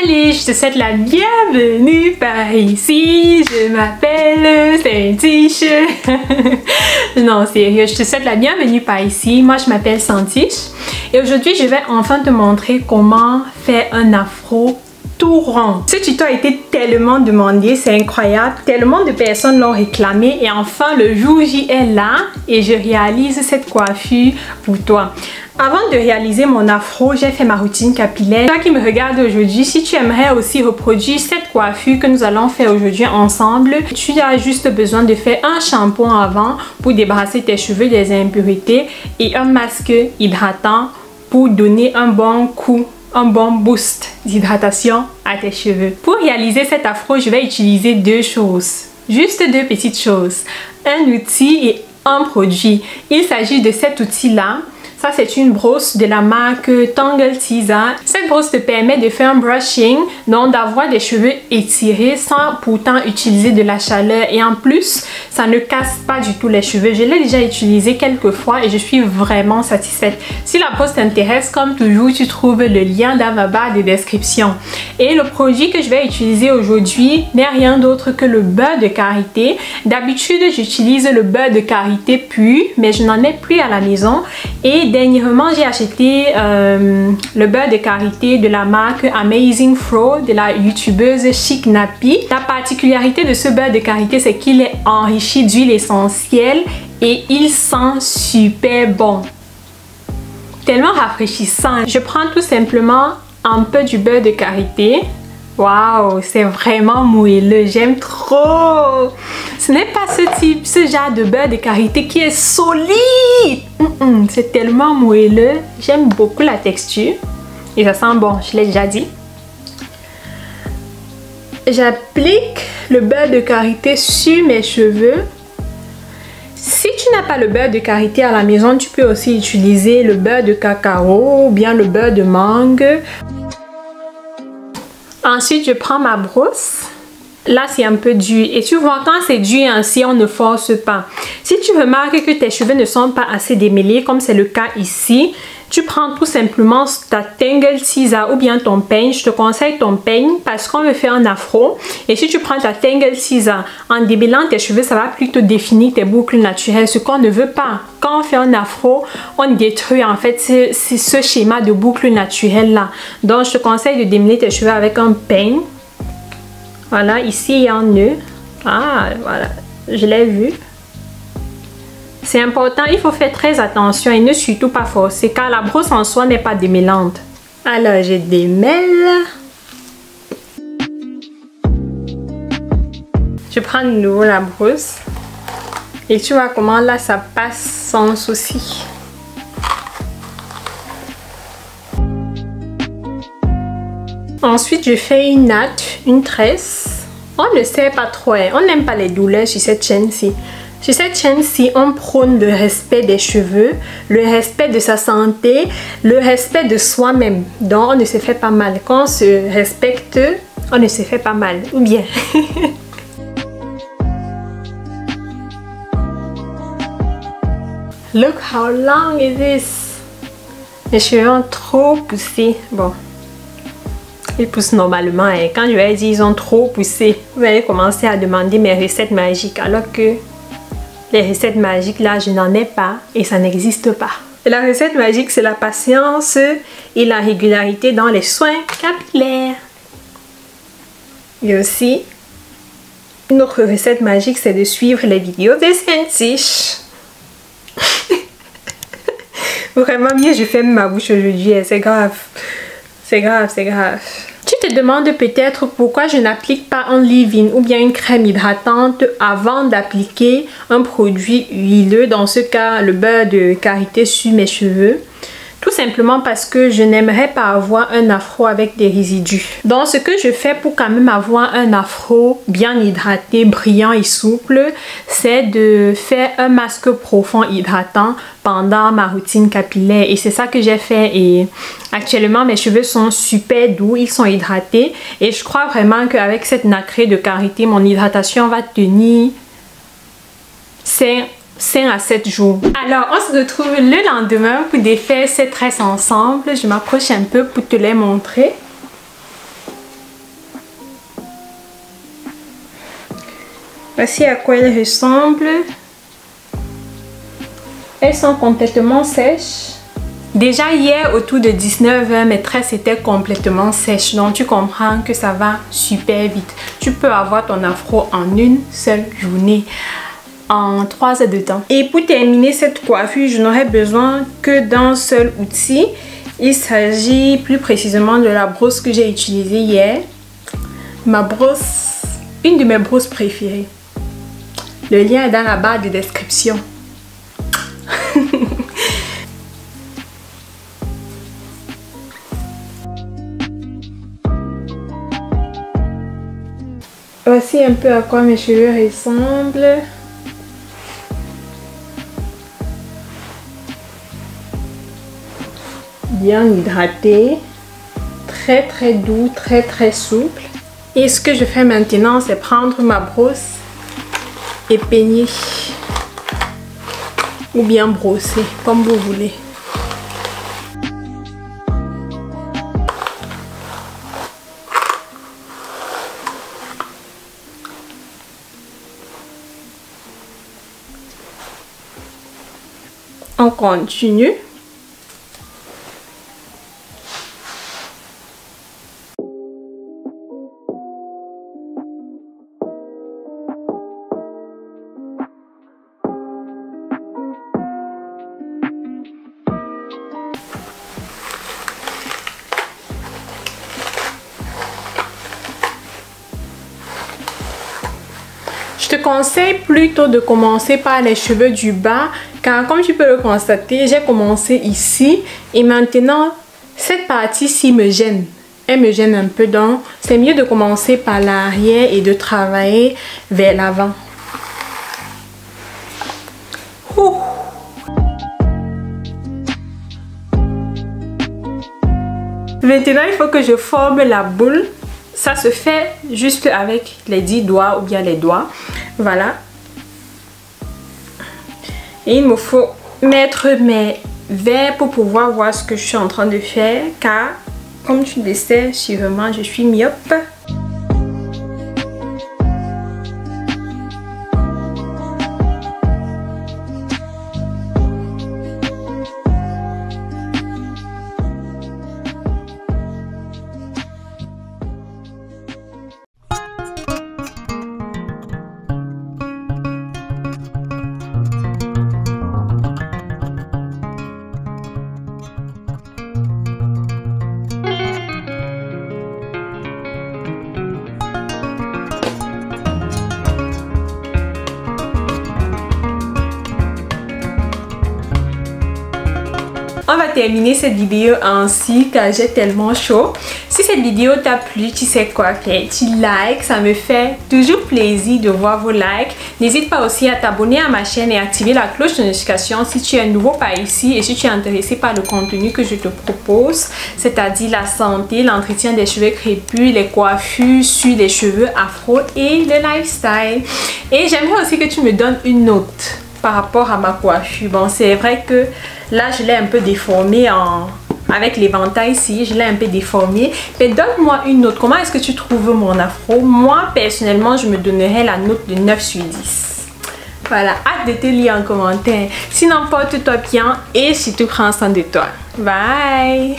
Salut, je te souhaite la bienvenue par ici. Je m'appelle Santiche. Non, sérieux, je te souhaite la bienvenue par ici. Moi, je m'appelle Santiche. Et aujourd'hui, je vais enfin te montrer comment faire un afro tout rond. Ce tuto a été tellement demandé, c'est incroyable. Tellement de personnes l'ont réclamé et enfin le jour J est là et je réalise cette coiffure pour toi. Avant de réaliser mon afro, j'ai fait ma routine capillaire. Toi qui me regardes aujourd'hui, si tu aimerais aussi reproduire cette coiffure que nous allons faire aujourd'hui ensemble, tu as juste besoin de faire un shampoing avant pour débarrasser tes cheveux des impuretés et un masque hydratant pour donner un bon coup, un bon boost d'hydratation à tes cheveux. Pour réaliser cet afro, je vais utiliser deux choses. Juste deux petites choses. Un outil et un produit. Il s'agit de cet outil-là. Ça, c'est une brosse de la marque Tangle Teezer. Cette brosse te permet de faire un brushing, donc d'avoir des cheveux étirés sans pourtant utiliser de la chaleur. Et en plus, ça ne casse pas du tout les cheveux. Je l'ai déjà utilisé quelques fois et je suis vraiment satisfaite. Si la brosse t'intéresse, comme toujours, tu trouves le lien dans ma barre de description. Et le produit que je vais utiliser aujourd'hui n'est rien d'autre que le beurre de karité. D'habitude, j'utilise le beurre de karité pur, mais je n'en ai plus à la maison. Et dernièrement, j'ai acheté le beurre de karité de la marque Amazing Fro de la youtubeuse Chic Nappy. La particularité de ce beurre de karité, c'est qu'il est enrichi d'huile essentielle et il sent super bon. Tellement rafraîchissant. Je prends tout simplement un peu du beurre de karité. Waouh, c'est vraiment moelleux, j'aime trop. Ce n'est pas ce genre de beurre de karité qui est solide. C'est tellement moelleux. J'aime beaucoup la texture. Et ça sent bon, je l'ai déjà dit. J'applique le beurre de karité sur mes cheveux. Si tu n'as pas le beurre de karité à la maison, tu peux aussi utiliser le beurre de cacao ou bien le beurre de mangue. Ensuite, je prends ma brosse. Là, c'est un peu dur. Et tu vois, quand c'est dur ainsi, on ne force pas. Si tu remarques que tes cheveux ne sont pas assez démêlés, comme c'est le cas ici, tu prends tout simplement ta Tangle Teezer ou bien ton peigne. Je te conseille ton peigne parce qu'on veut faire un afro. Et si tu prends ta Tangle Teezer, en démêlant tes cheveux, ça va plutôt définir tes boucles naturelles, ce qu'on ne veut pas. Quand on fait un afro, on détruit en fait ce schéma de boucles naturelles là. Donc, je te conseille de démêler tes cheveux avec un peigne. Voilà, ici il y a un nœud. Ah, voilà, je l'ai vu. C'est important, il faut faire très attention et ne surtout pas forcer car la brosse en soi n'est pas démêlante. Alors, je démêle. Je prends de nouveau la brosse. Et tu vois comment là ça passe sans souci. Ensuite, je fais une natte, une tresse. On ne sait pas trop, hein. On n'aime pas les douleurs sur cette chaîne-ci. Sur cette chaîne-ci, on prône le respect des cheveux, le respect de sa santé, le respect de soi-même. Donc, on ne se fait pas mal. Quand on se respecte, on ne se fait pas mal. Ou bien. Look how long is this? Mes cheveux ont trop poussé. Bon. Ils poussent normalement. Hein. Quand je vais dire ils ont trop poussé, vous allez commencer à demander mes recettes magiques. Alors que les recettes magiques là, je n'en ai pas et ça n'existe pas. Et la recette magique, c'est la patience et la régularité dans les soins capillaires. Et aussi, une autre recette magique, c'est de suivre les vidéos de Santiche. Vraiment mieux, je ferme ma bouche aujourd'hui. C'est grave. C'est grave, c'est grave. Tu te demandes peut-être pourquoi je n'applique pas un leave-in ou bien une crème hydratante avant d'appliquer un produit huileux, dans ce cas le beurre de karité sur mes cheveux. Tout simplement parce que je n'aimerais pas avoir un afro avec des résidus. Donc ce que je fais pour quand même avoir un afro bien hydraté, brillant et souple, c'est de faire un masque profond hydratant pendant ma routine capillaire. Et c'est ça que j'ai fait. Et actuellement mes cheveux sont super doux, ils sont hydratés. Et je crois vraiment qu'avec cette nacrée de karité, mon hydratation va tenir 5 à 7 jours. Alors, on se retrouve le lendemain pour défaire ces tresses ensemble. Je m'approche un peu pour te les montrer. Voici à quoi elles ressemblent. Elles sont complètement sèches. Déjà hier, autour de 19h, mes tresses étaient complètement sèches. Donc tu comprends que ça va super vite. Tu peux avoir ton afro en une seule journée, en 3 heures de temps. Et pour terminer cette coiffure, je n'aurai besoin que d'un seul outil. Il s'agit plus précisément de la brosse que j'ai utilisée hier. Ma brosse, une de mes brosses préférées. Le lien est dans la barre de description. Voici un peu à quoi mes cheveux ressemblent. Bien hydraté, très doux, très souple. Et ce que je fais maintenant, c'est prendre ma brosse et peigner. Ou bien brosser, comme vous voulez. On continue. Je te conseille plutôt de commencer par les cheveux du bas, car comme tu peux le constater, j'ai commencé ici et maintenant cette partie-ci me gêne. Elle me gêne un peu, donc c'est mieux de commencer par l'arrière et de travailler vers l'avant. Maintenant, il faut que je forme la boule. Ça se fait juste avec les 10 doigts ou bien les doigts. Voilà. Et il me faut mettre mes verres pour pouvoir voir ce que je suis en train de faire. Car, comme tu le sais, sûrement, je suis myope. On va terminer cette vidéo ainsi car j'ai tellement chaud. Si cette vidéo t'a plu, tu sais quoi faire. Tu likes, ça me fait toujours plaisir de voir vos likes. N'hésite pas aussi à t'abonner à ma chaîne et activer la cloche de notification si tu es nouveau par ici et si tu es intéressé par le contenu que je te propose, c'est-à-dire la santé, l'entretien des cheveux crépus, les coiffures sur les cheveux afro et le lifestyle. Et j'aimerais aussi que tu me donnes une note par rapport à ma coiffure. Bon, c'est vrai que là, je l'ai un peu déformée avec l'éventail ici. Je l'ai un peu déformée. Mais donne-moi une note. Comment est-ce que tu trouves mon afro? Moi, personnellement, je me donnerais la note de 9 sur 10. Voilà, hâte de te lire en commentaire. Sinon, porte-toi bien et surtout prends soin de toi. Bye!